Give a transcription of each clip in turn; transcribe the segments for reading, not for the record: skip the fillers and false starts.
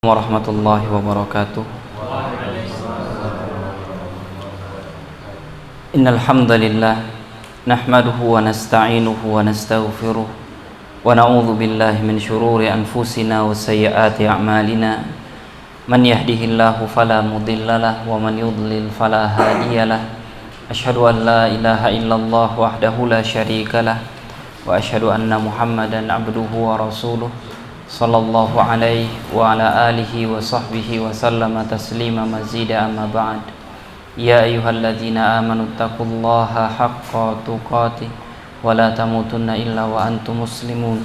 Warahmatullahi wabarakatuh. Innal hamdalillah nahmaduhu wa nasta'inuhu wa nastaghfiruh wa na'udzu billahi min shururi anfusina wa sayyiati a'malina. Man yahdihillahu fala mudhillalah wa man yudlil fala hadiyalah. Asyhadu an la ilaha illallah wahdahu la syarikalah wa asyhadu anna Muhammadan abduhu wa rasuluh sallallahu alaihi wa ala alihi wa sahbihi wa sallama taslima mazida amma ba'd. Ya ayyuhalladzina amanu taqullaha haqqa tuqatih wa la tamutunna illa wa antum muslimun.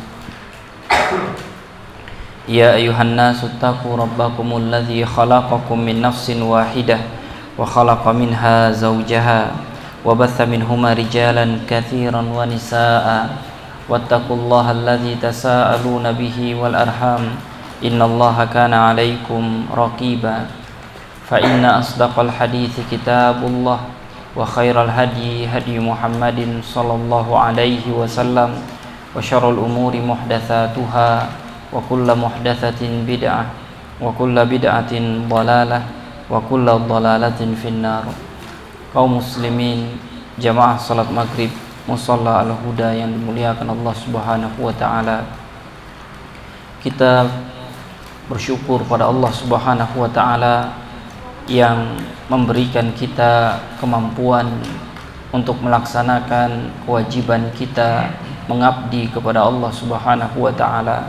Ya ayyuhan nasu taqu rabbakumul ladzi khalaqakum min nafsin wahidah wa khalaqa minha zawjaha wa batha minhuma rijalan katsiran wa nisaa'a wattaqullaha alladzi tasaaluna bihi wal arham innallaha kana 'alaikum raqiba. Fa inna asdaqal hadithi kitabullah wa khairal hadi hadi Muhammadin sallallahu alaihi wasallam wa syarrul umuri muhdatsatuha wa kullu muhdatsatin bid'ah wa kullu bid'atin dhalalah wa kullu dhalalatin finnar. Kaum muslimin jamaah salat maghrib Musalla al-Huda yang dimuliakan Allah Subhanahu wa taala. Kita bersyukur pada Allah Subhanahu wa taala yang memberikan kita kemampuan untuk melaksanakan kewajiban kita mengabdi kepada Allah Subhanahu wa taala,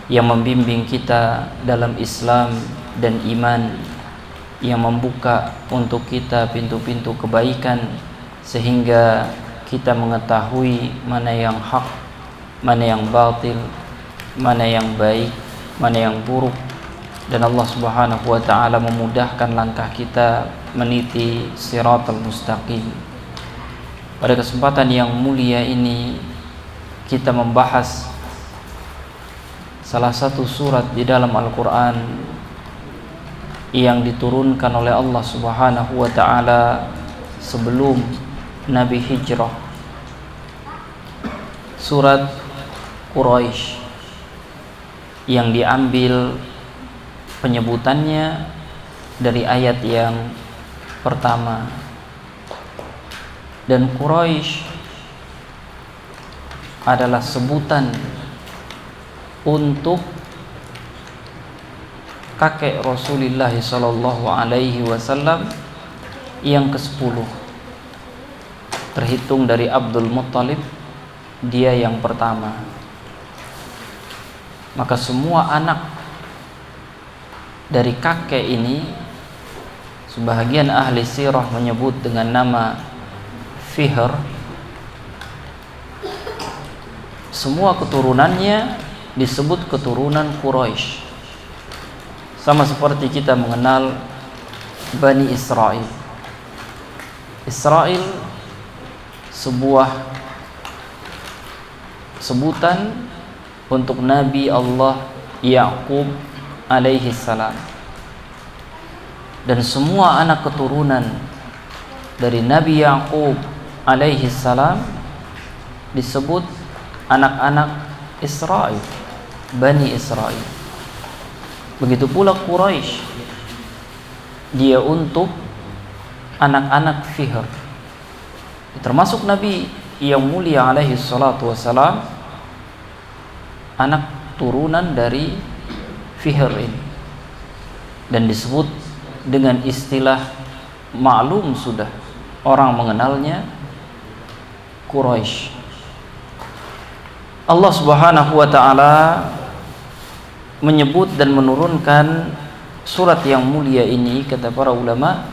yang membimbing kita dalam Islam dan iman, yang membuka untuk kita pintu-pintu kebaikan sehingga kita mengetahui mana yang hak, mana yang batil, mana yang baik, mana yang buruk, dan Allah Subhanahu wa taala memudahkan langkah kita meniti siratal mustaqim. Pada kesempatan yang mulia ini kita membahas salah satu surat di dalam Al-Qur'an yang diturunkan oleh Allah Subhanahu wa taala sebelum Nabi hijrah, surat Quraisy, yang diambil penyebutannya dari ayat yang pertama. Dan Quraisy adalah sebutan untuk kakek Rasulullah sallallahu alaihi wasallam yang ke-10, terhitung dari Abdul Muttalib, dia yang pertama. Maka semua anak dari kakek ini, sebahagian ahli sirah menyebut dengan nama Fihr, semua keturunannya disebut keturunan Quraisy. Sama seperti kita mengenal Bani Israel. Israel sebuah sebutan untuk Nabi Allah Ya'qub alaihi salam, dan semua anak keturunan dari Nabi Ya'qub alaihi salam disebut anak-anak Israel, Bani Israel. Begitu pula Quraisy, dia untuk anak-anak Fihr, termasuk Nabi yang mulia alaihi salatu wassalam, anak turunan dari Fihr ini, dan disebut dengan istilah maklum sudah orang mengenalnya Quraisy. Allah Subhanahu wa taala menyebut dan menurunkan surat yang mulia ini, kata para ulama,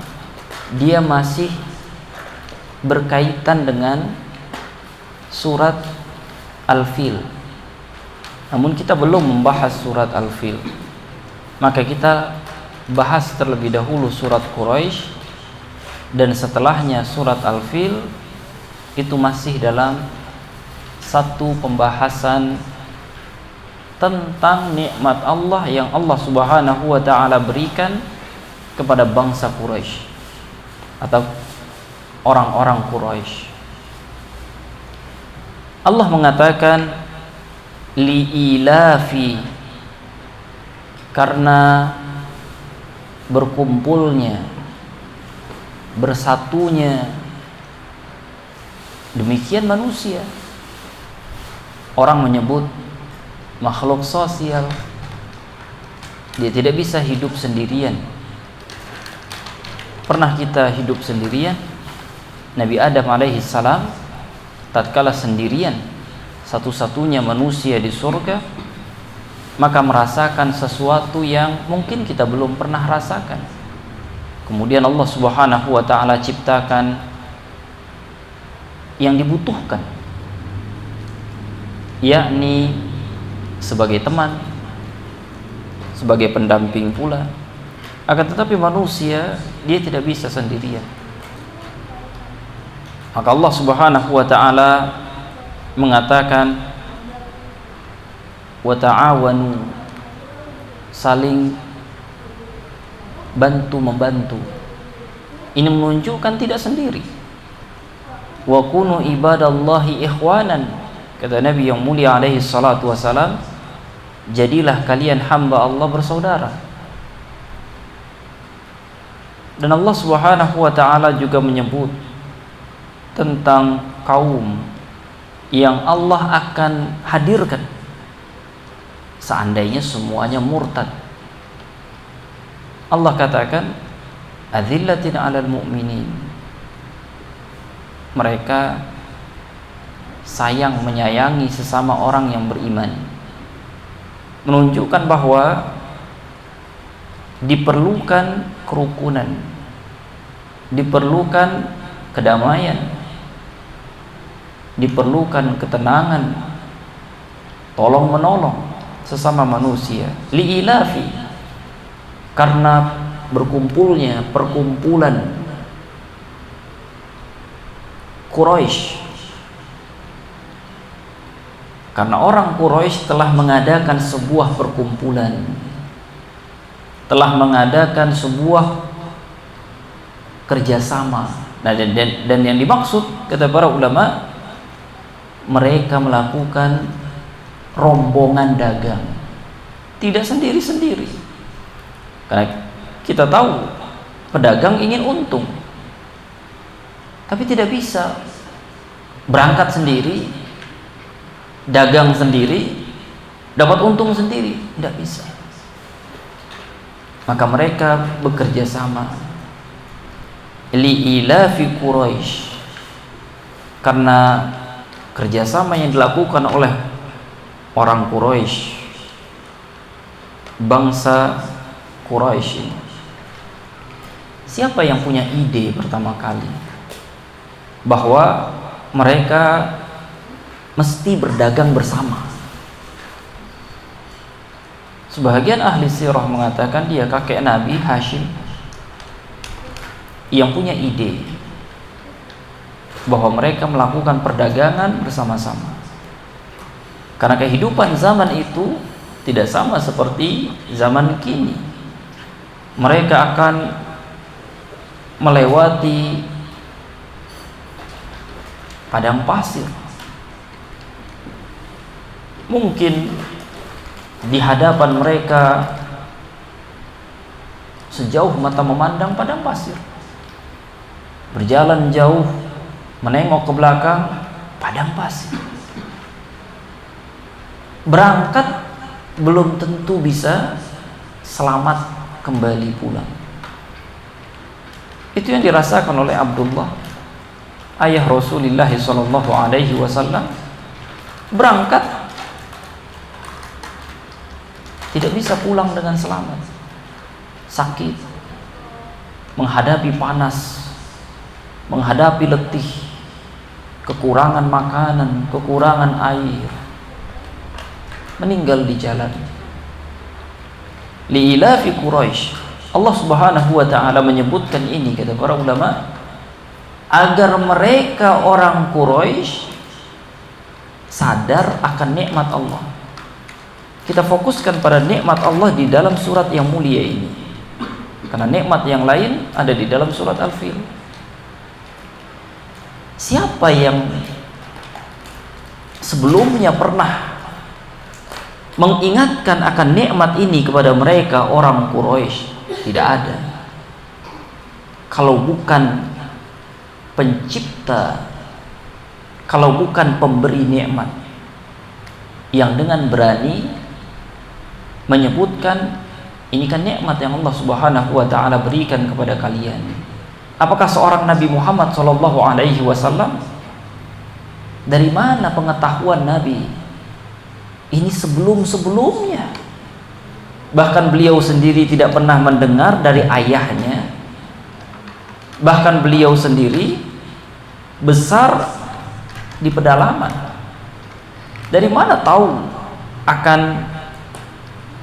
dia masih berkaitan dengan surat Al-Fil. Namun kita belum membahas surat Al-Fil, maka kita bahas terlebih dahulu surat Quraisy, dan setelahnya surat Al-Fil. Itu masih dalam satu pembahasan tentang nikmat Allah yang Allah Subhanahu wa taala berikan kepada bangsa Quraisy atau orang-orang Quraisy. Allah mengatakan li'ilafi karena berkumpulnya, bersatunya. Demikian manusia. Orang menyebut makhluk sosial. Dia tidak bisa hidup sendirian. Pernah kita hidup sendirian? Nabi Adam alaihi salam tatkala sendirian, satu-satunya manusia di surga, maka merasakan sesuatu yang mungkin kita belum pernah rasakan. Kemudian Allah Subhanahu wa taala ciptakan yang dibutuhkan, yakni sebagai teman, sebagai pendamping pula. Akan tetapi manusia dia tidak bisa sendirian. Maka Allah Subhanahu wa taala mengatakan wa ta'awanu, saling bantu-membantu. Ini menunjukkan tidak sendiri. Wa kunu ibadallahi ikhwanan, kata Nabi yang mulia alaihi salatu wasalam, jadilah kalian hamba Allah bersaudara. Dan Allah Subhanahu wa taala juga menyebut tentang kaum yang Allah akan hadirkan seandainya semuanya murtad. Allah katakan adzillatin 'alal mu'minin, mereka sayang menyayangi sesama orang yang beriman, menunjukkan bahwa diperlukan kerukunan, diperlukan kedamaian, diperlukan ketenangan, tolong menolong sesama manusia. Li'ilafi, karena berkumpulnya perkumpulan Quraisy, karena orang Quraisy telah mengadakan sebuah perkumpulan, telah mengadakan sebuah kerjasama. Dan yang dimaksud, kata para ulama, mereka melakukan rombongan dagang, tidak sendiri-sendiri. Karena kita tahu pedagang ingin untung, tapi tidak bisa berangkat sendiri, dagang sendiri, dapat untung sendiri, tidak bisa. Maka mereka bekerja sama. Li'ilafi Quraisy, karena kerjasama yang dilakukan oleh orang Quraisy, bangsa Quraisy ini. Siapa yang punya ide pertama kali bahwa mereka mesti berdagang bersama? Sebagian ahli sirah mengatakan dia kakek Nabi Hashim yang punya ide bahwa mereka melakukan perdagangan bersama-sama. Karena kehidupan zaman itu tidak sama seperti zaman kini. Mereka akan melewati padang pasir. Mungkin di hadapan mereka sejauh mata memandang padang pasir. Berjalan jauh, menengok ke belakang, padang pasir. Berangkat belum tentu bisa selamat kembali pulang. Itu yang dirasakan oleh Abdullah, ayah Rasulullah SAW. Berangkat tidak bisa pulang dengan selamat, sakit, menghadapi panas, menghadapi letih, kekurangan makanan, kekurangan air, meninggal di jalan. Li'ilafi Quraisy, Allah Subhanahu wa taala menyebutkan ini, kata para ulama, agar mereka orang Quraisy sadar akan nikmat Allah. Kita fokuskan pada nikmat Allah di dalam surat yang mulia ini, karena nikmat yang lain ada di dalam surat Al-Fil. Siapa yang sebelumnya pernah mengingatkan akan nikmat ini kepada mereka orang Quraisy? Tidak ada. Kalau bukan pencipta, kalau bukan pemberi nikmat yang dengan berani menyebutkan ini kan nikmat yang Allah Subhanahu wa taala berikan kepada kalian. Apakah seorang Nabi Muhammad sallallahu alaihi wasallam, dari mana pengetahuan Nabi ini sebelum-sebelumnya? Bahkan beliau sendiri tidak pernah mendengar dari ayahnya. Bahkan beliau sendiri besar di pedalaman. Dari mana tahu akan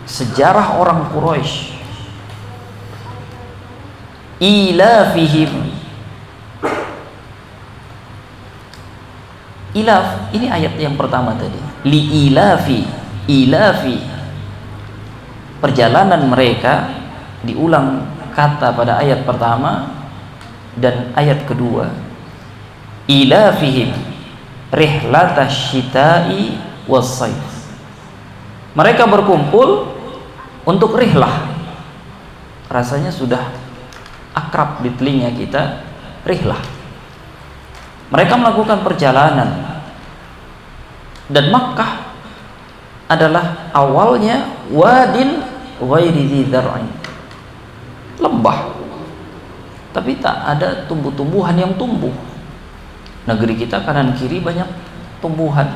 sejarah orang Quraisy? Ilafihim. Ilaf, ini ayat yang pertama tadi. Li ilafi. Perjalanan mereka, diulang kata pada ayat pertama dan ayat kedua. Ilafihim rihlatash syita'i was-sayf. Mereka berkumpul untuk rihlah. Rasanya sudah akrab di telinga kita, rihlah. Mereka melakukan perjalanan, dan Makkah adalah awalnya wadin ghairi dzi dzar'in, lembah, tapi tak ada tumbuh-tumbuhan yang tumbuh. Negeri kita kanan kiri banyak tumbuhan,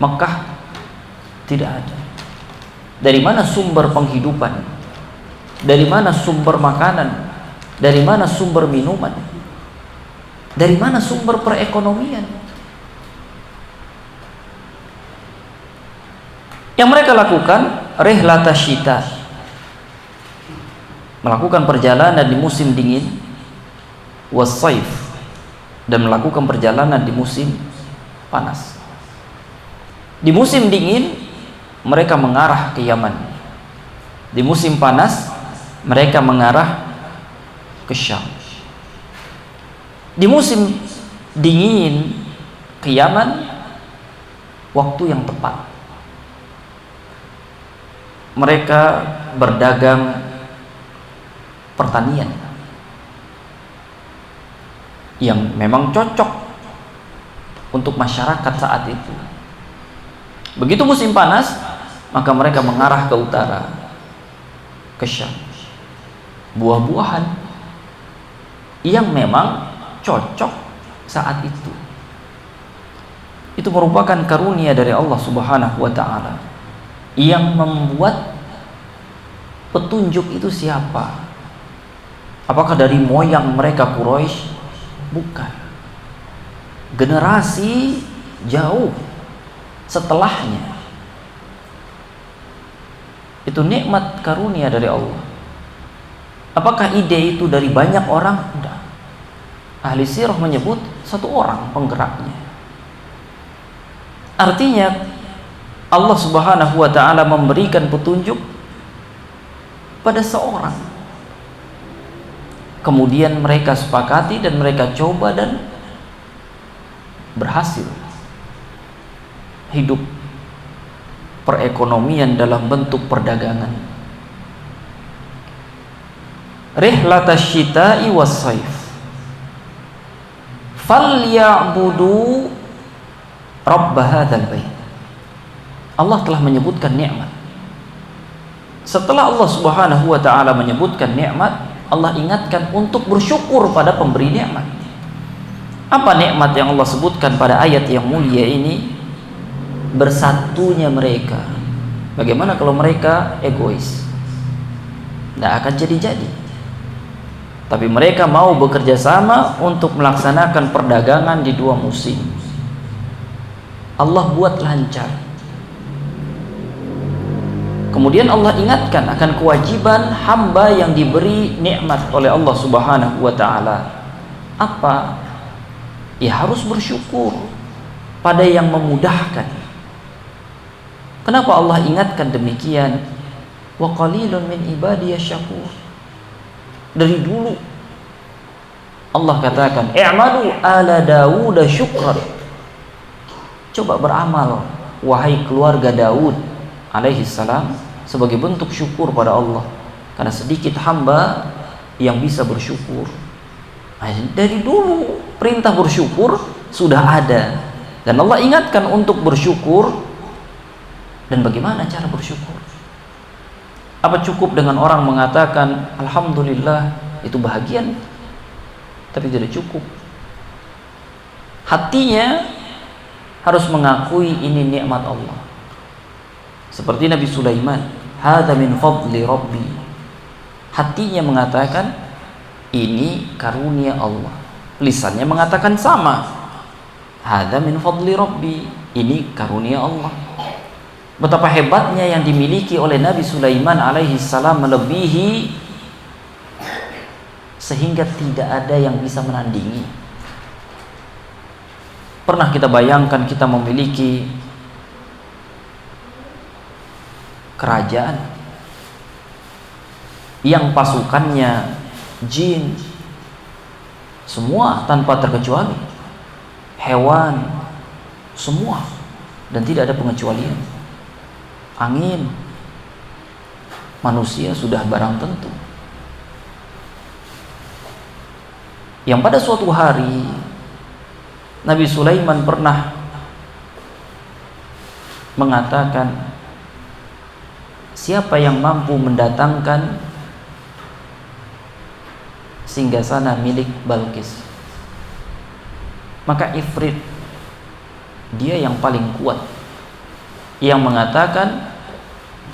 Makkah tidak ada. Dari mana sumber penghidupan? Dari mana sumber makanan? Dari mana sumber minuman? Dari mana sumber perekonomian? Yang mereka lakukan rihlatash syita, melakukan perjalanan di musim dingin, was-sayf, dan melakukan perjalanan di musim panas. Di musim dingin mereka mengarah ke Yaman. Di musim panas mereka mengarah ke Syam. Di musim dingin ke Yaman, waktu yang tepat. Mereka berdagang pertanian yang memang cocok untuk masyarakat saat itu. Begitu musim panas, maka mereka mengarah ke utara, ke Syam. Buah-buahan yang memang cocok saat itu. Itu merupakan karunia dari Allah Subhanahu wa taala. Yang membuat petunjuk itu siapa? Apakah dari moyang mereka Quraisy? Bukan. Generasi jauh setelahnya. Itu nikmat karunia dari Allah. Apakah ide itu dari banyak orang? Tidak. Ahli sirah menyebut satu orang penggeraknya. Artinya Allah Subhanahu wa taala memberikan petunjuk pada seorang. Kemudian mereka sepakati dan mereka coba dan berhasil. Hidup perekonomian dalam bentuk perdagangan. Rihlatash syita'i was-sayf. Falyabudu rabb hadzal bait. Allah telah menyebutkan nikmat. Setelah Allah Subhanahu wa taala menyebutkan nikmat, Allah ingatkan untuk bersyukur pada pemberi nikmat. Apa nikmat yang Allah sebutkan pada ayat yang mulia ini? Bersatunya mereka. Bagaimana kalau mereka egois? Tidak akan jadi-jadi. Tapi mereka mau bekerja sama untuk melaksanakan perdagangan di dua musim. Allah buat lancar. Kemudian Allah ingatkan akan kewajiban hamba yang diberi nikmat oleh Allah Subhanahu wa taala. Apa? Ya harus bersyukur pada yang memudahkan. Kenapa Allah ingatkan demikian? Wa qalilun min ibadiyasy syakur. Dari dulu Allah katakan, "I'malu ala Dawud syukran." Coba beramal wahai keluarga Daud alaihi salam sebagai bentuk syukur pada Allah, karena sedikit hamba yang bisa bersyukur. Nah, dari dulu perintah bersyukur sudah ada, dan Allah ingatkan untuk bersyukur. Dan bagaimana cara bersyukur? Apa cukup dengan orang mengatakan alhamdulillah, itu bahagian? Tapi tidak cukup. Hatinya harus mengakui ini nikmat Allah. Seperti Nabi Sulaiman, hadza min fadli rabbi. Hatinya mengatakan ini karunia Allah. Lisannya mengatakan sama, hadza min fadli rabbi, ini karunia Allah. Betapa hebatnya yang dimiliki oleh Nabi Sulaiman alaihi salam, melebihi sehingga tidak ada yang bisa menandingi. Pernah kita bayangkan kita memiliki kerajaan yang pasukannya jin semua tanpa terkecuali, hewan semua, dan tidak ada pengecualian. Angin, manusia sudah barang tentu. Yang pada suatu hari Nabi Sulaiman pernah mengatakan, siapa yang mampu mendatangkan singgasana milik Balqis, maka Ifrit, dia yang paling kuat, yang mengatakan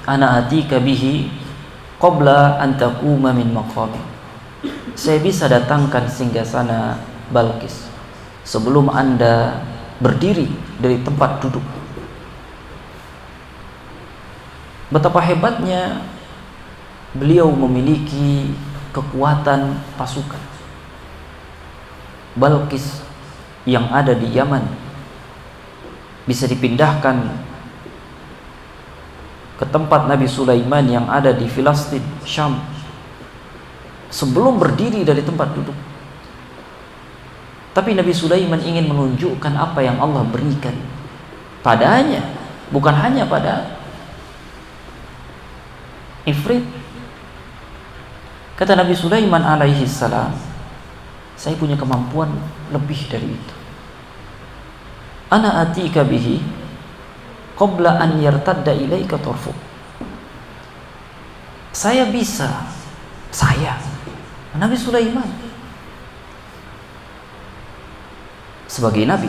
ana atika bihi qabla an taquma min maqami, saya bisa datangkan singgasana Balqis sebelum Anda berdiri dari tempat duduk. Betapa hebatnya beliau memiliki kekuatan pasukan. Balqis yang ada di Yaman bisa dipindahkan ke tempat Nabi Sulaiman yang ada di Filistin, Syam, sebelum berdiri dari tempat duduk. Tapi Nabi Sulaiman ingin menunjukkan apa yang Allah berikan padanya, bukan hanya pada Ifrit. Kata Nabi Sulaiman alaihi salam, saya punya kemampuan lebih dari itu. Ana atika bihi qabla an yartadda ilaika tarfuk. Saya Nabi Sulaiman sebagai nabi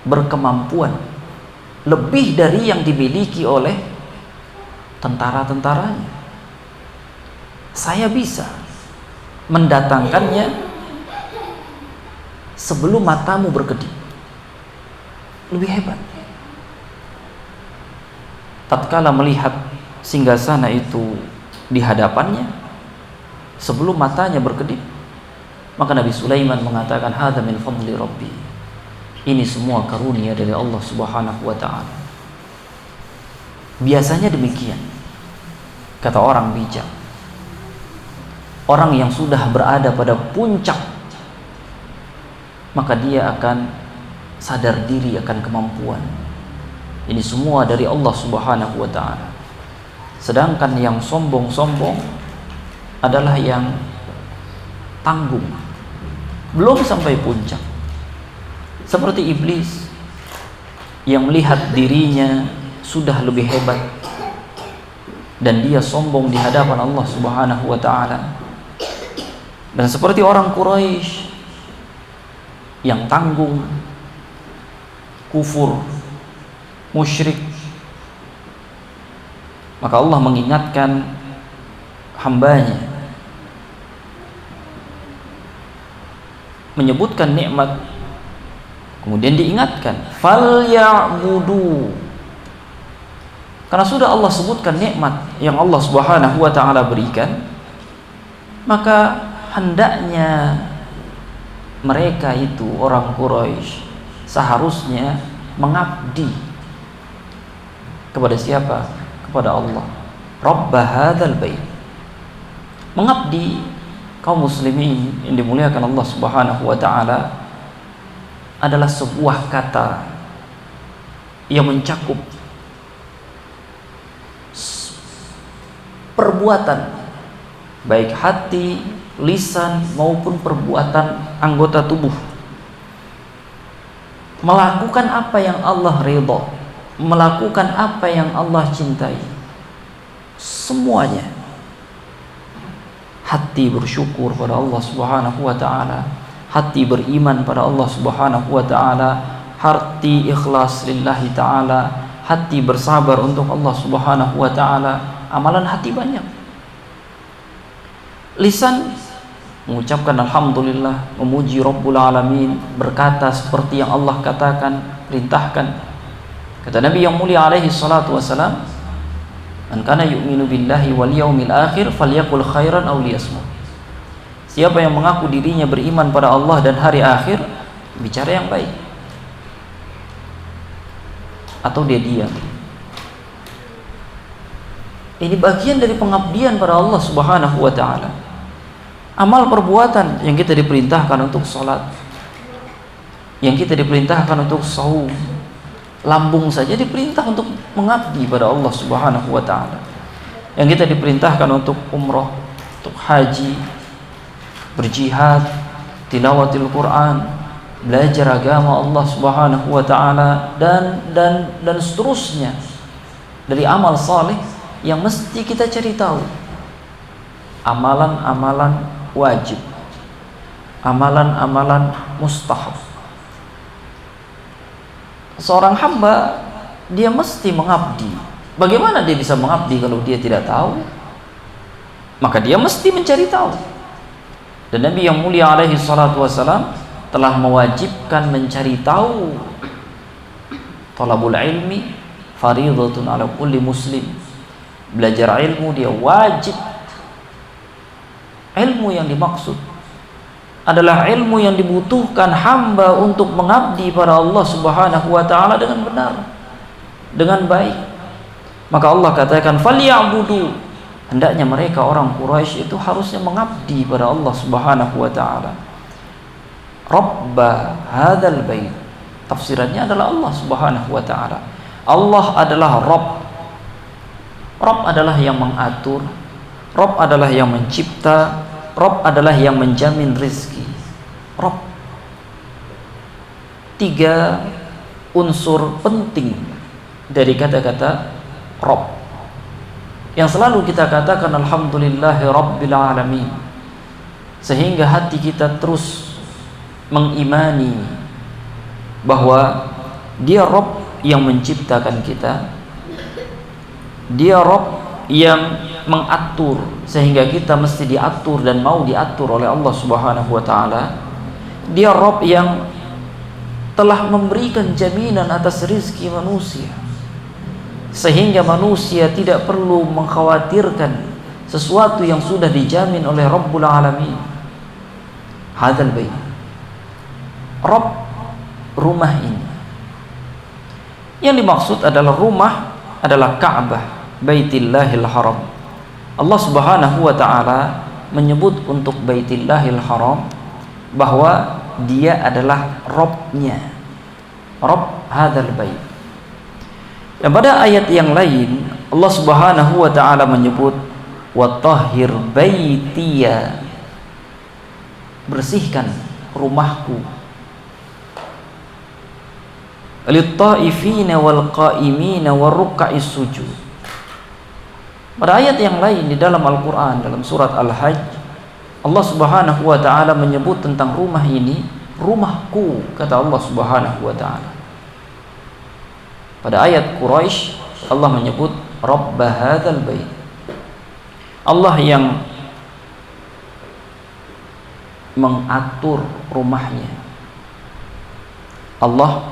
berkemampuan lebih dari yang dimiliki oleh tentara-tentaranya. Saya bisa mendatangkannya sebelum matamu berkedip. Lebih hebat. Tatkala melihat singgasana itu di hadapannya, sebelum matanya berkedip, maka Nabi Sulaiman mengatakan, hadza min fadli rabbi, ini semua karunia dari Allah Subhanahu wa ta'ala. Biasanya demikian, kata orang bijak, orang yang sudah berada pada puncak, maka dia akan sadar diri akan kemampuan. Ini semua dari Allah Subhanahu wa ta'ala. Sedangkan yang sombong-sombong adalah yang tanggung, belum sampai puncak. Seperti iblis yang melihat dirinya sudah lebih hebat dan dia sombong di hadapan Allah Subhanahu wa ta'ala. Dan seperti orang Quraisy yang tanggung, kufur, musyrik, maka Allah mengingatkan hambanya, menyebutkan nikmat, kemudian diingatkan fal ya'budu, karena sudah Allah sebutkan nikmat yang Allah Subhanahu wa ta'ala berikan, maka hendaknya mereka itu orang Quraisy seharusnya mengabdi kepada siapa? Kepada Allah, Rabb hadzal bait. Mengabdi, kaum muslimin yang dimuliakan Allah Subhanahu wa ta'ala, adalah sebuah kata yang mencakup perbuatan, baik hati, lisan maupun perbuatan anggota tubuh. Melakukan apa yang Allah ridha, melakukan apa yang Allah cintai. Semuanya. Hati bersyukur pada Allah Subhanahu wa taala, hati beriman pada Allah Subhanahu wa taala, hati ikhlas lillahi taala, hati bersabar untuk Allah Subhanahu wa taala. Amalan hati banyak. Lisan mengucapkan alhamdulillah, memuji Rabbul Alamin, berkata seperti yang Allah katakan, perintahkan. Kata Nabi yang mulia alaihi salatu wassalam, "Man kana yu'minu billahi wal yaumil akhir falyaqul khairan aw liyasmut." Siapa yang mengaku dirinya beriman pada Allah dan hari akhir, bicara yang baik atau dia diam. Ini bagian dari pengabdian pada Allah Subhanahu wa taala. Amal perbuatan yang kita diperintahkan untuk sholat, yang kita diperintahkan untuk saum, lambung saja diperintah untuk mengabdi pada Allah Subhanahu wa taala. Yang kita diperintahkan untuk umroh, untuk haji, berjihad, tilawatil Quran, belajar agama Allah Subhanahu wa taala, dan seterusnya dari amal saleh yang mesti kita cari tahu. Amalan-amalan wajib, amalan-amalan mustahab. Seorang hamba dia mesti mengabdi. Bagaimana dia bisa mengabdi kalau dia tidak tahu? Maka dia mesti mencari tahu. Dan Nabi yang mulia alaihi salatu wassalam telah mewajibkan mencari tahu. Talabul ilmi fardhatun ala kulli muslim. Belajar ilmu dia wajib. Ilmu yang dimaksud adalah ilmu yang dibutuhkan hamba untuk mengabdi pada Allah Subhanahu wa taala dengan benar, dengan baik. Maka Allah katakan falyabudu, hendaknya mereka orang Quraisy itu harusnya mengabdi pada Allah Subhanahu wa taala. Rabba hadzal bait, tafsirannya adalah Allah Subhanahu wa taala. Allah adalah Rabb. Rabb adalah yang mengatur, Rabb adalah yang mencipta, Rabb adalah yang menjamin rizki. Rabb. 3 unsur penting dari kata-kata Rabb yang selalu kita katakan alhamdulillahi rabbil alamin, sehingga hati kita terus mengimani bahwa dia Rabb yang menciptakan kita, dia Rabb yang mengatur sehingga kita mesti diatur dan mau diatur oleh Allah Subhanahu wa taala. Dia Rabb yang telah memberikan jaminan atas rizki manusia, sehingga manusia tidak perlu mengkhawatirkan sesuatu yang sudah dijamin oleh Rabbul Alamin. Hadzal bait, Rabb, rumah ini. Yang dimaksud adalah rumah adalah Ka'bah, Baitillahil Haram. Allah Subhanahu wa taala menyebut untuk Baitillahil Haram bahwa dia adalah Rabb-nya. Rabb hadzal bait. Dan pada ayat yang lain Allah Subhanahu wa taala menyebut wa tahhir baitiya, bersihkan rumahku, lit-taifina wal qa'imina waruk'is sujud. Pada ayat yang lain di dalam Al-Quran, dalam surat Al-Hajj, Allah Subhanahu wa ta'ala menyebut tentang rumah ini, rumahku, kata Allah Subhanahu wa ta'ala. Pada ayat Quraisy Allah menyebut Rabba hadzal bait, Allah yang mengatur rumahnya. Allah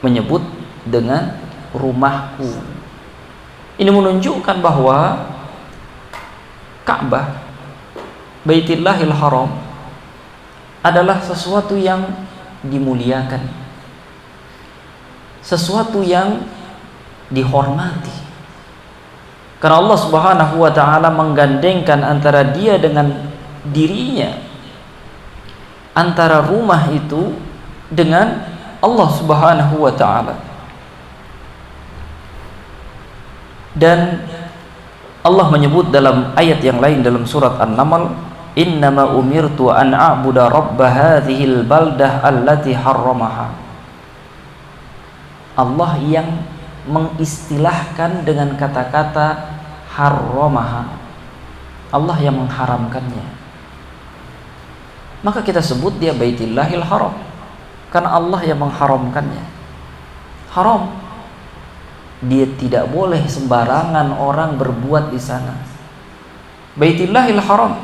menyebut dengan rumahku. Ini menunjukkan bahwa Ka'bah, Baitillahil Haram adalah sesuatu yang dimuliakan, sesuatu yang dihormati. Karena Allah Subhanahu wa taala menggandengkan antara dia dengan dirinya, antara rumah itu dengan Allah Subhanahu wa taala. Dan Allah menyebut dalam ayat yang lain dalam surat An-Naml, innama umirtu an a'budu rabb hadhil baldah allati harramaha. Allah yang mengistilahkan dengan kata-kata harramaha, Allah yang mengharamkannya. Maka kita sebut dia Baitillahil Haram, karena Allah yang mengharamkannya. Haram, dia tidak boleh sembarangan orang berbuat di sana. Baitillahil Haram,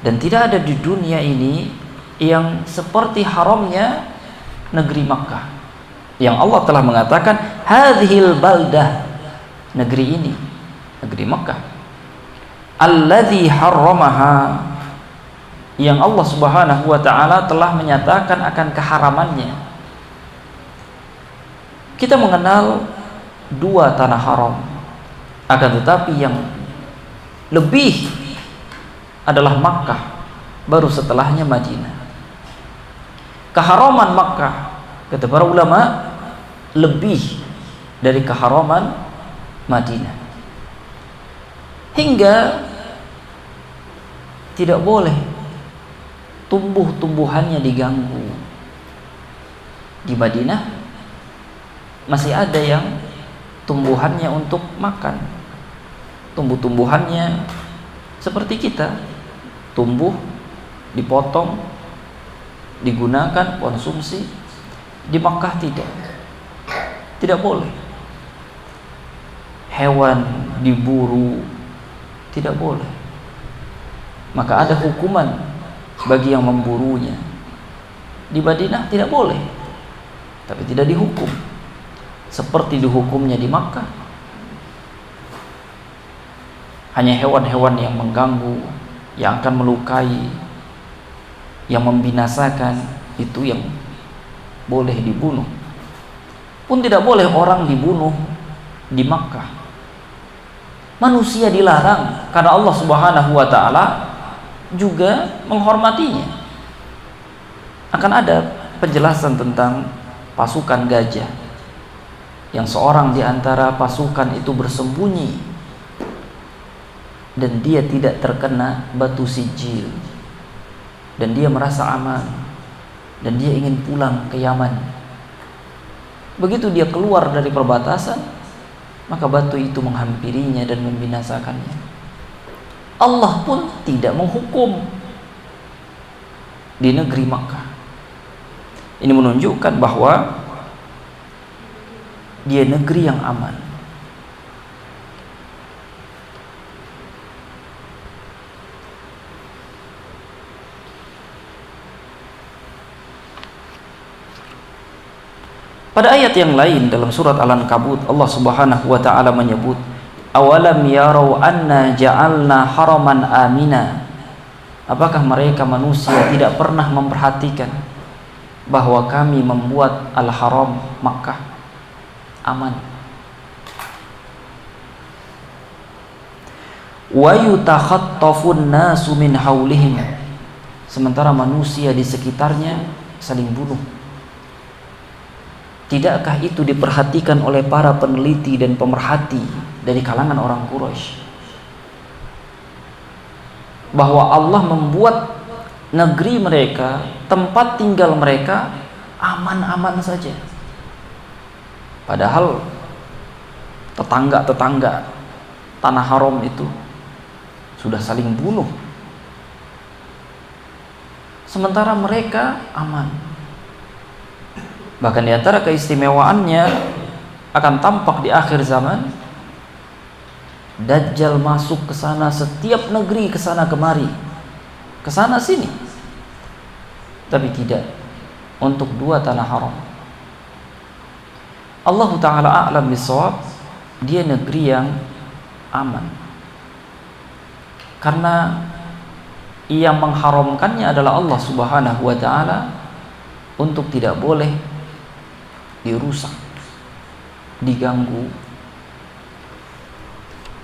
dan tidak ada di dunia ini yang seperti haramnya negeri Makkah, yang Allah telah mengatakan hadhil baldah, negeri ini, negeri Makkah, alladzi harramaha, yang Allah Subhanahu wa ta'ala telah menyatakan akan keharamannya. Kita mengenal dua tanah haram, akan tetapi yang lebih adalah Makkah, baru setelahnya Madinah. Keharaman Makkah, kata para ulama, lebih dari keharaman Madinah, hingga tidak boleh tumbuh-tumbuhannya diganggu. Di Madinah masih ada yang tumbuhannya untuk makan, tumbuh-tumbuhannya seperti kita, tumbuh, dipotong, digunakan konsumsi. Di Makkah tidak boleh. Hewan diburu, tidak boleh, maka ada hukuman bagi yang memburunya. Di Madinah tidak boleh, tapi tidak dihukum seperti dihukumnya di Makkah. Hanya hewan-hewan yang mengganggu, yang akan melukai, yang membinasakan, itu yang boleh dibunuh. Pun tidak boleh orang dibunuh di Makkah. Manusia dilarang karena Allah Subhanahu wa ta'ala juga menghormatinya. Akan ada penjelasan tentang pasukan gajah, yang seorang di antara pasukan itu bersembunyi dan dia tidak terkena batu sijil, dan dia merasa aman, dan dia ingin pulang ke Yaman. Begitu dia keluar dari perbatasan, maka batu itu menghampirinya dan membinasakannya. Allah pun tidak menghukum di negeri Makkah. Ini menunjukkan bahwa dia negeri yang aman. Pada ayat yang lain dalam surat Al-Ankabut, Allah Subhanahu wa ta'ala menyebut, awalam yarau anna ja'alna haraman amina. Apakah mereka manusia tidak pernah memperhatikan bahwa kami membuat al-haram Makkah aman? Wa yutakhattafun nasu min haulihim, sementara manusia di sekitarnya saling bunuh. Tidakkah itu diperhatikan oleh para peneliti dan pemerhati dari kalangan orang Quraisy, bahwa Allah membuat negeri mereka, tempat tinggal mereka aman-aman saja, padahal tetangga-tetangga tanah haram itu sudah saling bunuh, sementara mereka aman. Bahkan di antara keistimewaannya akan tampak di akhir zaman, Dajjal masuk ke sana, setiap negeri ke sana kemari, ke sana sini, tapi tidak untuk dua tanah haram. Allah Ta'ala a'lam bishawab, dia negeri yang aman, karena yang mengharamkannya adalah Allah Subhanahu wa ta'ala, untuk tidak boleh dirusak, diganggu.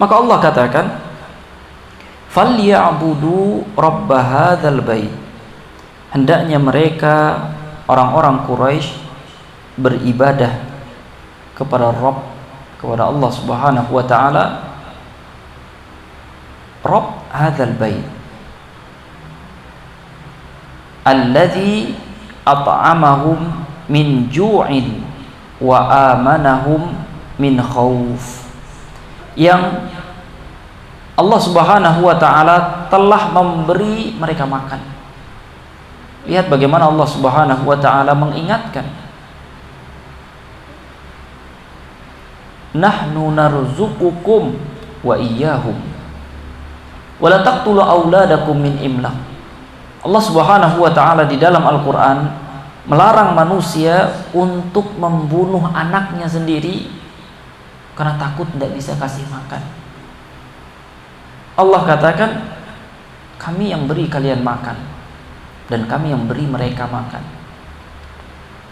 Maka Allah katakan, "Falyabudu rabb hadzal bait." Hendaknya mereka orang-orang Quraisy beribadah kepada Rabb, kepada Allah Subhanahu wa taala Rabb hadzal bait alladzi at'amahum min ju'in wa amanahum min khauf, yang Allah Subhanahu wa taala telah memberi mereka makan. Lihat bagaimana Allah Subhanahu wa taala mengingatkan, nahnu narzuqukum wa iyyahum wa la taqtulu auladakum min imlaq. Allah Subhanahu wa taala di dalam Al-Qur'an melarang manusia untuk membunuh anaknya sendiri karena takut tidak bisa kasih makan. Allah katakan, kami yang beri kalian makan dan kami yang beri mereka makan.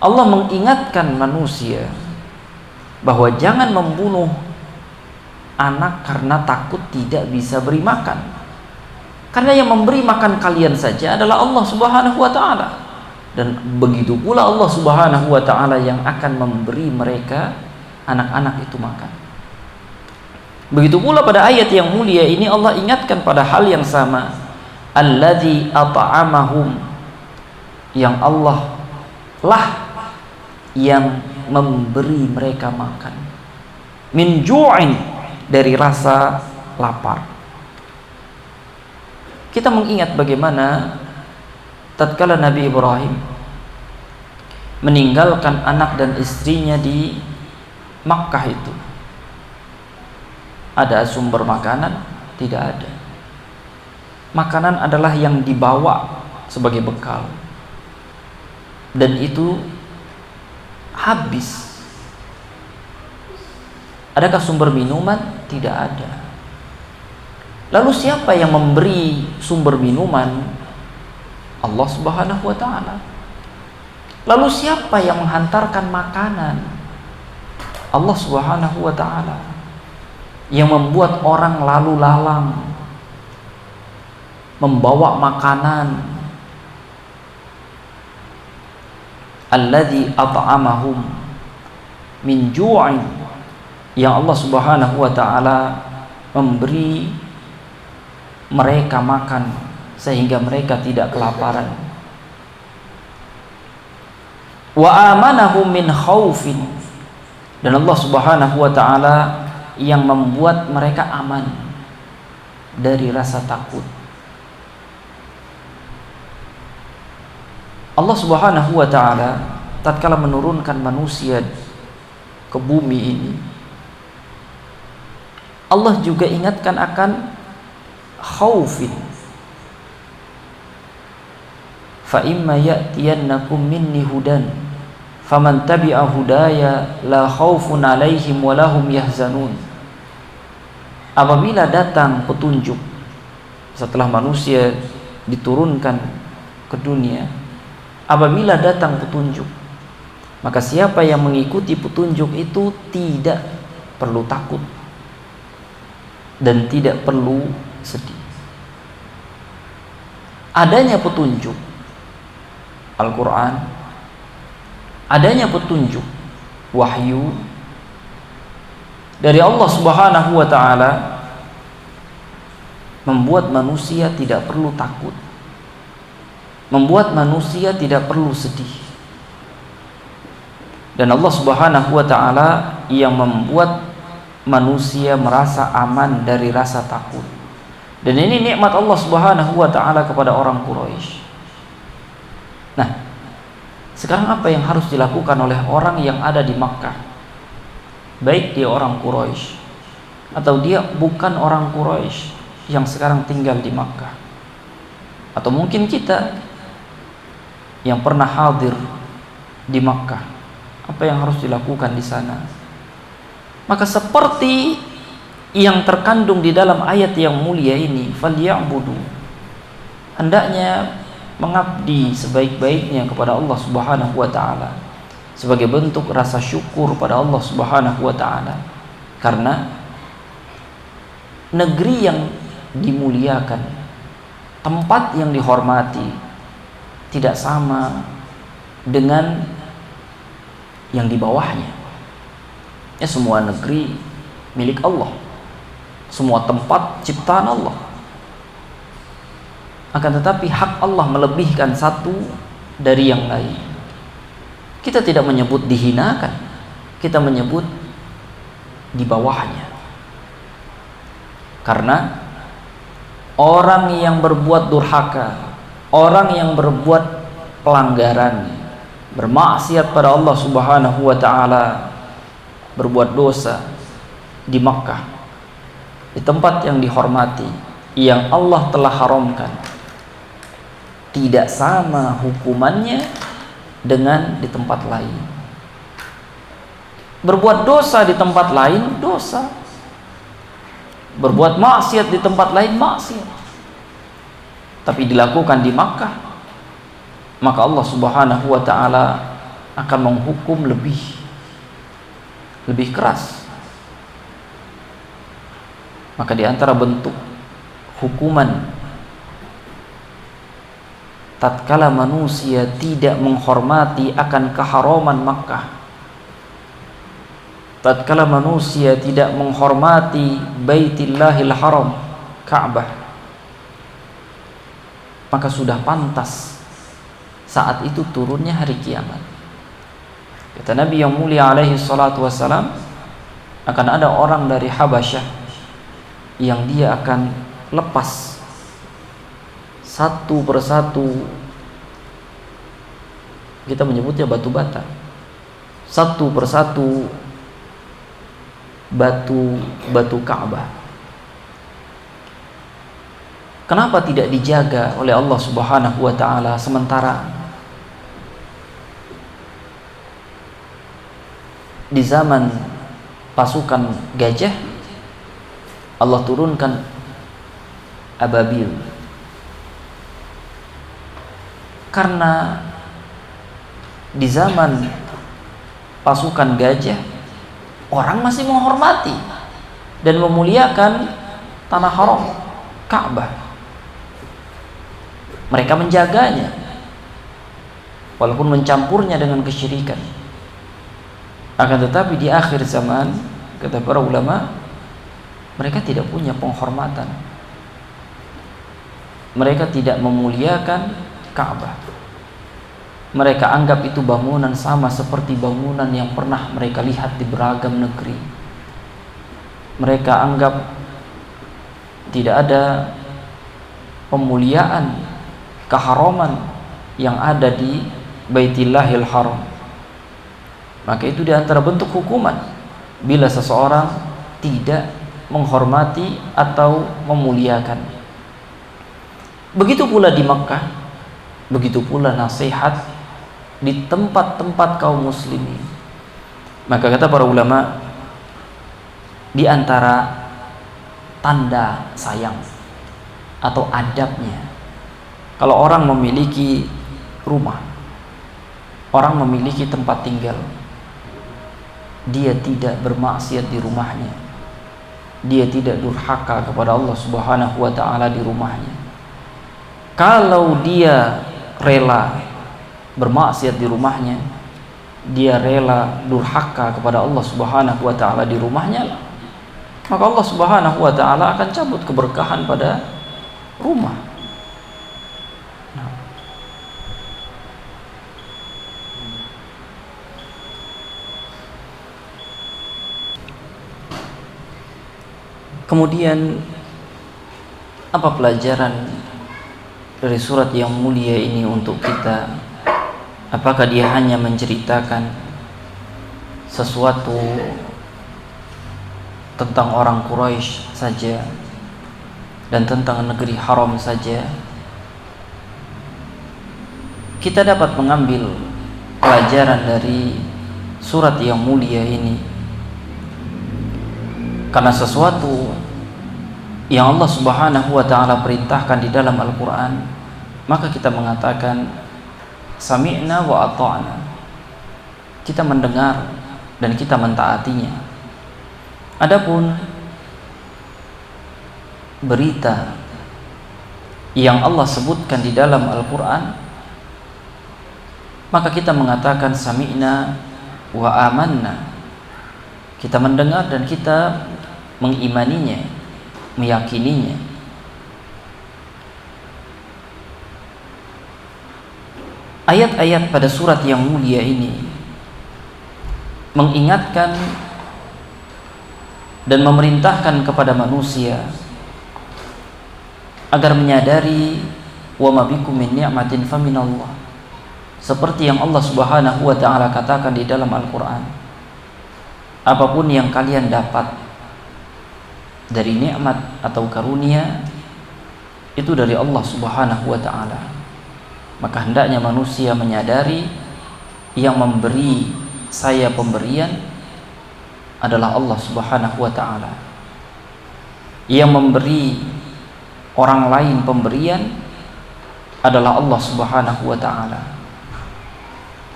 Allah mengingatkan manusia bahwa jangan membunuh anak karena takut tidak bisa beri makan. Karena yang memberi makan kalian saja adalah Allah Subhanahu wa taala. Dan begitu pula Allah Subhanahu wa taala yang akan memberi mereka anak-anak itu makan. Begitu pula pada ayat yang mulia ini Allah ingatkan pada hal yang sama, alladzi at'amahum, yang Allah lah yang memberi mereka makan, min ju'in, dari rasa lapar. Kita mengingat bagaimana tatkala Nabi Ibrahim meninggalkan anak dan istrinya di Makkah itu, ada sumber makanan? Tidak ada. Makanan adalah yang dibawa sebagai bekal, dan itu habis. Adakah sumber minuman? Tidak ada. Lalu siapa yang memberi sumber minuman? Allah Subhanahu wa taala. Lalu siapa yang menghantarkan makanan? Allah Subhanahu wa taala. Yang membuat orang lalu lalang membawa makanan. Alladzi at'amahum min ju'in, yang Allah Subhanahu wa taala memberi mereka makan sehingga mereka tidak kelaparan. Wa amanahum min khaufin, dan Allah Subhanahu wa taala yang membuat mereka aman dari rasa takut. Allah Subhanahu wa taala tatkala menurunkan manusia ke bumi ini, Allah juga ingatkan akan khaufin. Fa imma ya'tiyannakum minni hudan faman tabi'a hudaya la khaufun 'alaihim wa lahum yahzanun. Apabila datang petunjuk setelah manusia diturunkan ke dunia, apabila datang petunjuk, maka siapa yang mengikuti petunjuk itu tidak perlu takut dan tidak perlu sedih. Adanya petunjuk Al-Quran, adanya petunjuk wahyu dari Allah Subhanahu wa ta'ala membuat manusia tidak perlu takut, membuat manusia tidak perlu sedih. Dan Allah Subhanahu wa ta'ala yang membuat manusia merasa aman dari rasa takut. Dan ini nikmat Allah Subhanahu wa ta'ala kepada orang Quraisy. Nah, sekarang apa yang harus dilakukan oleh orang yang ada di Makkah? Baik dia orang Quraisy atau dia bukan orang Quraisy yang sekarang tinggal di Makkah, atau mungkin kita yang pernah hadir di Makkah, apa yang harus dilakukan di sana? Maka seperti yang terkandung di dalam ayat yang mulia ini, falyabudu, hendaknya mengabdi sebaik-baiknya kepada Allah Subhanahu wa ta'ala sebagai bentuk rasa syukur pada Allah Subhanahu wa ta'ala, karena negeri yang dimuliakan, tempat yang dihormati tidak sama dengan yang di bawahnya. Ya, semua negeri milik Allah, semua tempat ciptaan Allah. Akan tetapi hak Allah melebihkan satu dari yang lain. Kita tidak menyebut dihinakan, kita menyebut di bawahnya. Karena orang yang berbuat durhaka, orang yang berbuat pelanggaran, bermaksiat pada Allah Subhanahu wa taala, berbuat dosa di Makkah, di tempat yang dihormati, yang Allah telah haramkan, tidak sama hukumannya dengan di tempat lain. Berbuat dosa di tempat lain dosa, berbuat maksiat di tempat lain maksiat, tapi dilakukan di Makkah, maka Allah Subhanahu wa taala akan menghukum lebih keras. Maka di antara bentuk hukuman tatkala manusia tidak menghormati akan keharaman Makkah, tatkala manusia tidak menghormati Baitillahil Haram, Ka'bah, maka sudah pantas saat itu turunnya hari kiamat. Kata Nabi yang mulia alaihi salatu wassalam, akan ada orang dari Habasyah yang dia akan lepas satu persatu, kita menyebutnya batu bata, satu persatu batu Ka'bah. Kenapa tidak dijaga oleh Allah Subhanahu wa taala, sementara di zaman pasukan gajah Allah turunkan ababil? Karena di zaman pasukan gajah orang masih menghormati dan memuliakan tanah haram, Ka'bah. Mereka menjaganya walaupun mencampurnya dengan kesyirikan. Akan tetapi di akhir zaman, kata para ulama, mereka tidak punya penghormatan, mereka tidak memuliakan Ka'bah. Mereka anggap itu bangunan sama seperti bangunan yang pernah mereka lihat di beragam negeri. Mereka anggap tidak ada pemuliaan keharaman yang ada di Baitillahil Haram. Maka itu di antara bentuk hukuman bila seseorang tidak menghormati atau memuliakan. Begitu pula di Makkah, begitu pula nasihat di tempat-tempat kaum muslimin. Maka kata para ulama, di antara tanda sayang atau adabnya, kalau orang memiliki rumah, orang memiliki tempat tinggal, dia tidak bermaksiat di rumahnya, dia tidak durhaka kepada Allah Subhanahu wa taala di rumahnya. Kalau dia rela bermaksiat di rumahnya, dia rela durhaka kepada Allah Subhanahu wa taala di rumahnya, maka Allah Subhanahu wa taala akan cabut keberkahan pada rumah. Kemudian apa pelajaran dari surat yang mulia ini untuk kita? Apakah dia hanya menceritakan sesuatu tentang orang Quraisy saja dan tentang negeri haram saja? Kita dapat mengambil pelajaran dari surat yang mulia ini, karena sesuatu yang Allah Subhanahu wa taala perintahkan di dalam Al-Qur'an, maka kita mengatakan sami'na wa ata'na. Kita mendengar dan kita mentaatinya. Adapun berita yang Allah sebutkan di dalam Al-Qur'an, maka kita mengatakan sami'na wa amanna. Kita mendengar dan kita mengimaninya, meyakininya. Ayat-ayat pada surat yang mulia ini mengingatkan dan memerintahkan kepada manusia agar menyadari wa ma bikum min ni'matin faminallah, seperti yang Allah Subhanahu wa taala katakan di dalam Al-Qur'an. Apapun yang kalian dapat dari nikmat atau karunia itu dari Allah Subhanahu wa taala. Maka hendaknya manusia menyadari yang memberi saya pemberian adalah Allah Subhanahu wa taala. Yang memberi orang lain pemberian adalah Allah Subhanahu wa taala.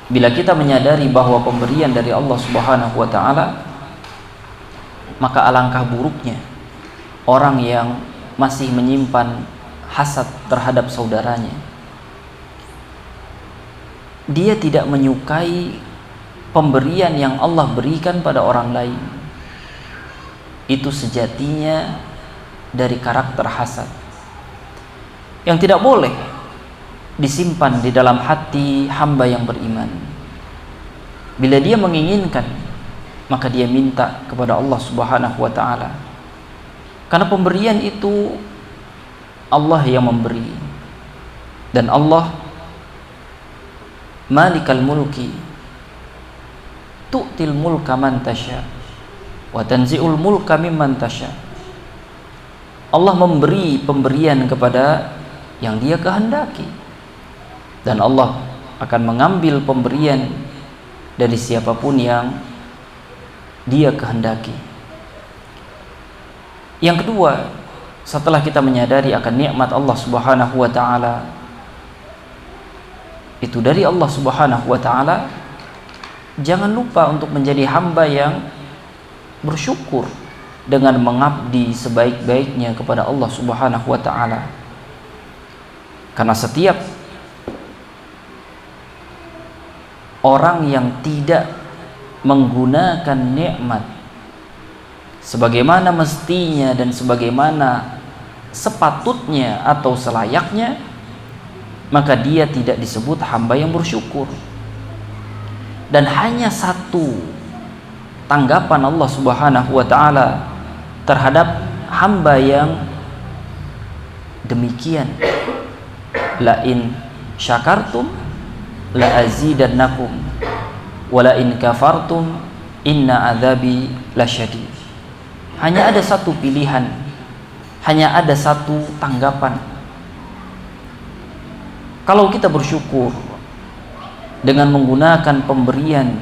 Bila kita menyadari bahwa pemberian dari Allah Subhanahu wa taala, maka alangkah buruknya orang yang masih menyimpan hasad terhadap saudaranya. Dia tidak menyukai pemberian yang Allah berikan pada orang lain. Itu sejatinya dari karakter hasad yang tidak boleh disimpan di dalam hati hamba yang beriman. Bila dia menginginkan, maka dia minta kepada Allah Subhanahu wa taala. Karena pemberian itu Allah yang memberi, dan Allah Malikal mulki tu'til mulka man tasya wa tanzi'ul mulka mimman tasya. Allah memberi pemberian kepada yang Dia kehendaki, dan Allah akan mengambil pemberian dari siapapun yang Dia kehendaki. Yang kedua, setelah kita menyadari akan nikmat Allah Subhanahu wa taala itu dari Allah Subhanahu wa taala, jangan lupa untuk menjadi hamba yang bersyukur dengan mengabdi sebaik-baiknya kepada Allah Subhanahu wa taala. Karena setiap orang yang tidak menggunakan nikmat sebagaimana mestinya dan sebagaimana sepatutnya atau selayaknya, maka dia tidak disebut hamba yang bersyukur. Dan hanya satu tanggapan Allah Subhanahu wa taala terhadap hamba yang demikian, la in syakartum la azidannakum wa la in kafartum inna adzabi lasyadid. Hanya ada satu pilihan, hanya ada satu tanggapan. Kalau kita bersyukur dengan menggunakan pemberian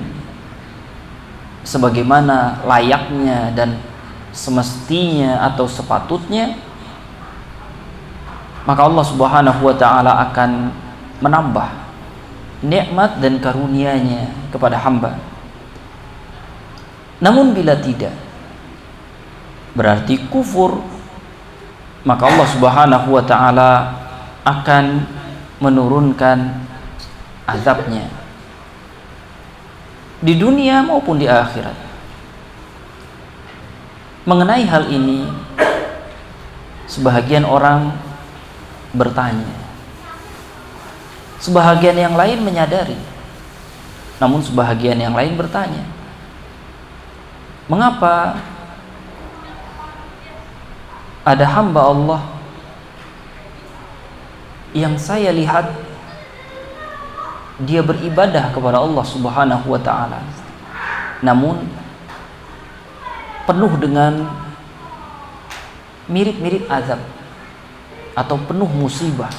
sebagaimana layaknya dan semestinya atau sepatutnya, maka Allah Subhanahu wa taala akan menambah nikmat dan karunia-Nya kepada hamba. Namun bila tidak, berarti kufur, maka Allah Subhanahu wa taala akan menurunkan azabnya di dunia maupun di akhirat. Mengenai hal ini, sebahagian orang bertanya, sebahagian yang lain menyadari, namun sebahagian yang lain bertanya, mengapa ada hamba Allah yang saya lihat dia beribadah kepada Allah Subhanahu wa taala, namun penuh dengan mirip-mirip azab atau penuh musibah.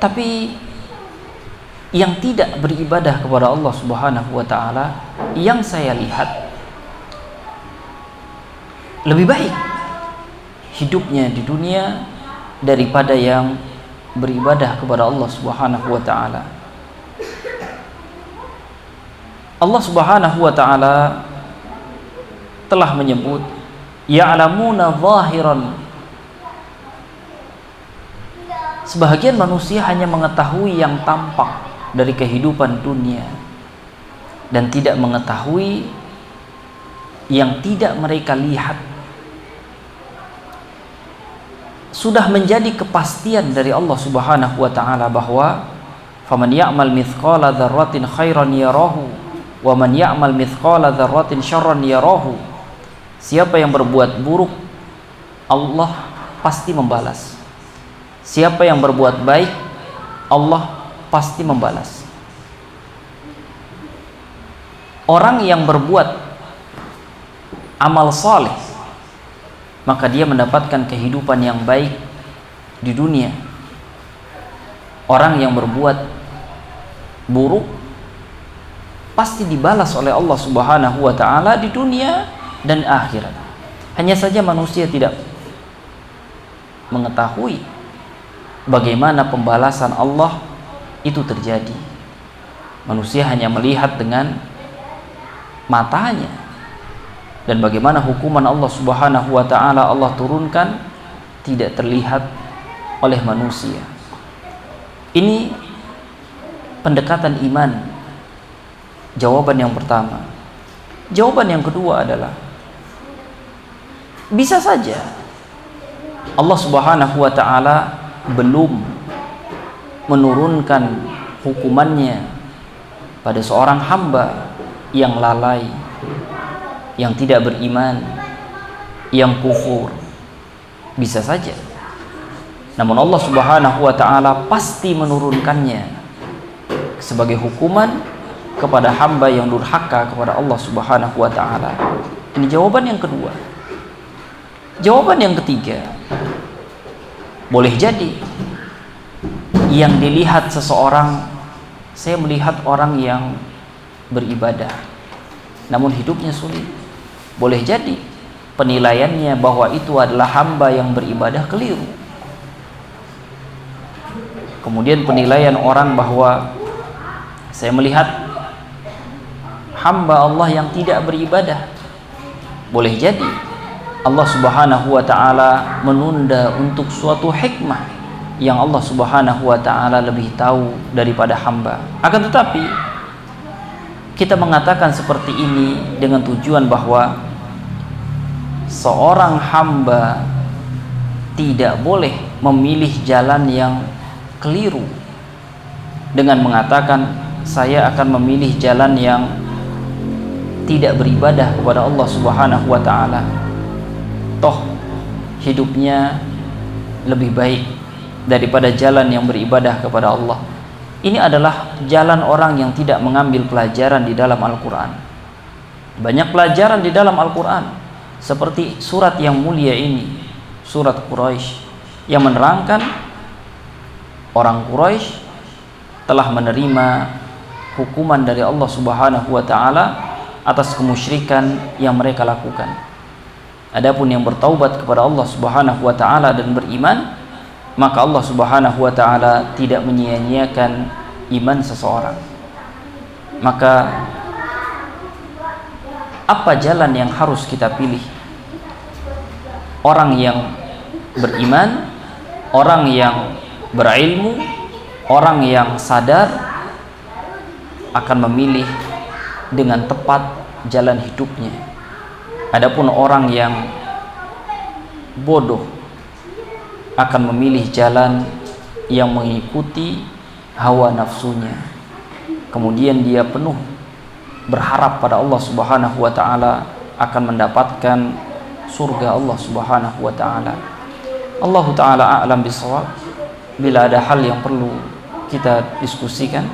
Tapi yang tidak beribadah kepada Allah Subhanahu wa taala, yang saya lihat lebih baik hidupnya di dunia daripada yang beribadah kepada Allah Subhanahu wa taala. Allah Subhanahu wa taala telah menyebut ya'lamuna zahiran. Sebahagian manusia hanya mengetahui yang tampak dari kehidupan dunia dan tidak mengetahui yang tidak mereka lihat. sudah menjadi kepastian dari Allah Subhanahu wa taala bahwa faman ya'mal mithqala dzarratin khairan yarahu wa man ya'mal mithqala dzarratin syarran yarahu. Siapa yang berbuat buruk, Allah pasti membalas. Siapa yang berbuat baik, Allah pasti membalas. Orang yang berbuat amal saleh, maka dia mendapatkan kehidupan yang baik di dunia. Orang yang berbuat buruk pasti dibalas oleh Allah Subhanahu wa taala di dunia dan akhirat. Hanya saja manusia tidak mengetahui bagaimana pembalasan Allah itu terjadi. Manusia hanya melihat dengan matanya, dan bagaimana hukuman Allah Subhanahu wa taala Allah turunkan tidak terlihat oleh manusia. Ini pendekatan iman. Jawaban yang pertama. Jawaban yang kedua adalah bisa saja Allah Subhanahu wa taala belum menurunkan hukumannya pada seorang hamba yang lalai, yang tidak beriman, yang kufur. Bisa saja. Namun Allah Subhanahu wa taala pasti menurunkannya sebagai hukuman kepada hamba yang durhaka kepada Allah Subhanahu wa taala. Ini jawaban yang kedua. Jawaban yang ketiga, boleh jadi yang dilihat seseorang, saya melihat orang yang beribadah namun hidupnya sulit. Boleh jadi penilaiannya bahwa itu adalah hamba yang beribadah keliru. Kemudian penilaian orang bahwa saya melihat hamba Allah yang tidak beribadah. Boleh jadi Allah Subhanahu wa taala menunda untuk suatu hikmah yang Allah Subhanahu wa taala lebih tahu daripada hamba. Akan tetapi kita mengatakan seperti ini dengan tujuan bahwa seorang hamba tidak boleh memilih jalan yang keliru dengan mengatakan saya akan memilih jalan yang tidak beribadah kepada Allah Subhanahu wa taala. Toh hidupnya lebih baik daripada jalan yang beribadah kepada Allah. Ini adalah jalan orang yang tidak mengambil pelajaran di dalam Al-Quran. Banyak pelajaran di dalam Al-Quran, seperti surat yang mulia ini, surat Quraisy, yang menerangkan orang Quraisy telah menerima hukuman dari Allah Subhanahu wa taala atas kemusyrikan yang mereka lakukan. Adapun yang bertaubat kepada Allah Subhanahu wa taala dan beriman, maka Allah Subhanahu wa taala tidak menyia-nyiakan iman seseorang. Maka apa jalan yang harus kita pilih? Orang yang beriman, orang yang berilmu, orang yang sadar akan memilih dengan tepat jalan hidupnya. Adapun orang yang bodoh akan memilih jalan yang mengikuti hawa nafsunya. Kemudian dia penuh berharap pada Allah Subhanahu wa taala akan mendapatkan surga Allah Subhanahu wa taala. Allah taala a'lam bishawab. Bila ada hal yang perlu kita diskusikan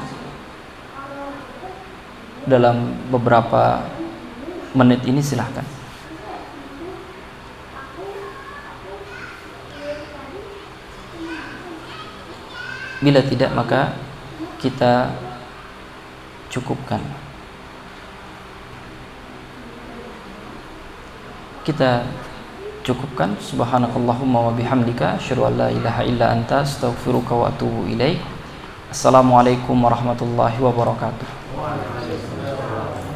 dalam beberapa menit ini, silahkan. Bila tidak, maka kita cukupkan. Kita cukupkan. Subhanakallahumma wa bihamdika asyhadu an la ilaha illa anta astaghfiruka wa atubu ilaik. Assalamualaikum warahmatullahi wabarakatuh.